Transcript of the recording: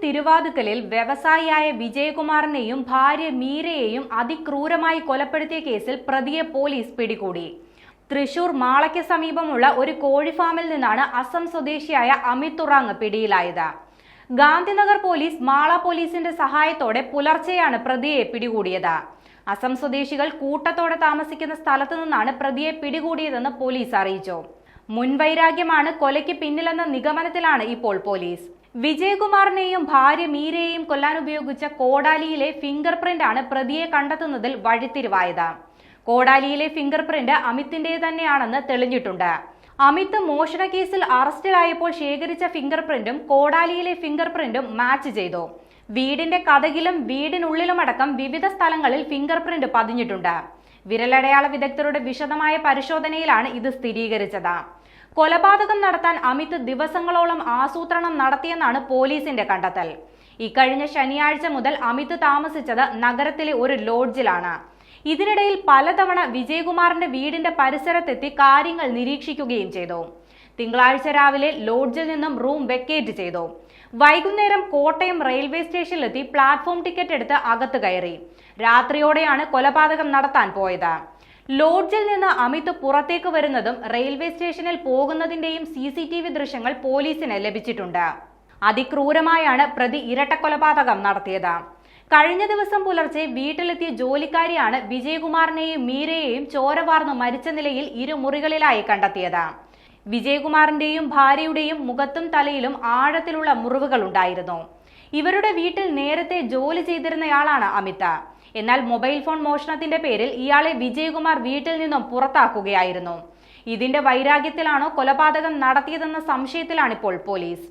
തിരുവാതുക്കലിൽ വ്യവസായിയായ വിജയകുമാറിനെയും ഭാര്യ മീരയെയും അതിക്രൂരമായി കൊലപ്പെടുത്തിയ കേസിൽ പ്രതിയെ പോലീസ് പിടികൂടി. തൃശൂർ മാളയ്ക്ക് സമീപമുള്ള ഒരു കോഴിഫാമിൽ നിന്നാണ് അസം സ്വദേശിയായ അമിത് തുറാങ് പിടിയിലായത്. ഗാന്ധിനഗർ പോലീസ് മാള പോലീസിന്റെ സഹായത്തോടെ പുലർച്ചെയാണ് പ്രതിയെ പിടികൂടിയത്. അസം സ്വദേശികൾ കൂട്ടത്തോടെ താമസിക്കുന്ന സ്ഥലത്തു നിന്നാണ് പ്രതിയെ പിടികൂടിയതെന്ന് പോലീസ് അറിയിച്ചു. മുൻവൈരാഗ്യമാണ് കൊലയ്ക്ക് പിന്നിലെന്ന നിഗമനത്തിലാണ് ഇപ്പോൾ പോലീസ്. വിജയകുമാറിനെയും ഭാര്യ മീരയെയും കൊല്ലാൻ ഉപയോഗിച്ച കോടാലിയിലെ ഫിംഗർ പ്രിന്റാണ് പ്രതിയെ കണ്ടെത്തുന്നതിൽ വഴിത്തിരിവായത്. കോടാലിയിലെ ഫിംഗർ പ്രിന്റ് അമിത്തിന്റെ തന്നെയാണെന്ന് തെളിഞ്ഞിട്ടുണ്ട്. അമിത് മോഷണ കേസിൽ അറസ്റ്റിലായപ്പോൾ ശേഖരിച്ച ഫിംഗർ പ്രിന്റും കോടാലിയിലെ ഫിംഗർ പ്രിന്റും മാച്ച് ചെയ്തു. വീടിന്റെ കതകിലും വീടിനുള്ളിലുമടക്കം വിവിധ സ്ഥലങ്ങളിൽ ഫിംഗർ പ്രിന്റ് പതിഞ്ഞിട്ടുണ്ട്. വിരലടയാള വിദഗ്ധരുടെ വിശദമായ പരിശോധനയിലാണ് ഇത് സ്ഥിരീകരിച്ചത്. കൊലപാതകം നടത്താൻ അമിത് ദിവസങ്ങളോളം ആസൂത്രണം നടത്തിയെന്നാണ് പോലീസിന്റെ കണ്ടെത്തൽ. ഇക്കഴിഞ്ഞ ശനിയാഴ്ച മുതൽ അമിത് താമസിച്ചത് നഗരത്തിലെ ഒരു ലോഡ്ജിലാണ്. ഇതിനിടയിൽ പലതവണ വിജയകുമാറിന്റെ വീടിന്റെ പരിസരത്തെത്തി കാര്യങ്ങൾ നിരീക്ഷിക്കുകയും ചെയ്തു. തിങ്കളാഴ്ച രാവിലെ ലോഡ്ജിൽ നിന്നും റൂം വെക്കേറ്റ് ചെയ്തു. വൈകുന്നേരം കോട്ടയം റെയിൽവേ സ്റ്റേഷനിലെത്തി പ്ലാറ്റ്ഫോം ടിക്കറ്റ് എടുത്ത് അകത്ത് കയറി. രാത്രിയോടെയാണ് കൊലപാതകം നടത്താൻ പോയത്. ലോഡ്ജിൽ നിന്ന് അമിത് പുറത്തേക്ക് വരുന്നതും റെയിൽവേ സ്റ്റേഷനിൽ പോകുന്നതിന്റെയും CCTV ദൃശ്യങ്ങൾ പോലീസിന് ലഭിച്ചിട്ടുണ്ട്. അതിക്രൂരമായാണ് പ്രതി ഇരട്ടക്കൊലപാതകം നടത്തിയത്. കഴിഞ്ഞ ദിവസം പുലർച്ചെ വീട്ടിലെത്തിയ ജോലിക്കാരിയാണ് വിജയകുമാറിനെയും മീരയെയും ചോര വാർന്ന് മരിച്ച നിലയിൽ ഇരുമുറികളിലായി കണ്ടെത്തിയത്. വിജയകുമാറിന്റെയും ഭാര്യയുടെയും മുഖത്തും തലയിലും ആഴത്തിലുള്ള മുറിവുകൾ ഉണ്ടായിരുന്നു. ഇവരുടെ വീട്ടിൽ നേരത്തെ ജോലി ചെയ്തിരുന്നയാളാണ് അമിത്. എന്നാൽ മൊബൈൽ ഫോൺ മോഷണത്തിന്റെ പേരിൽ ഇയാളെ വിജയകുമാർ വീട്ടിൽ നിന്നും പുറത്താക്കുകയായിരുന്നു. ഇതിന്റെ വൈരാഗ്യത്തിലാണോ കൊലപാതകം നടത്തിയതെന്ന സംശയത്തിലാണിപ്പോൾ പോലീസ്.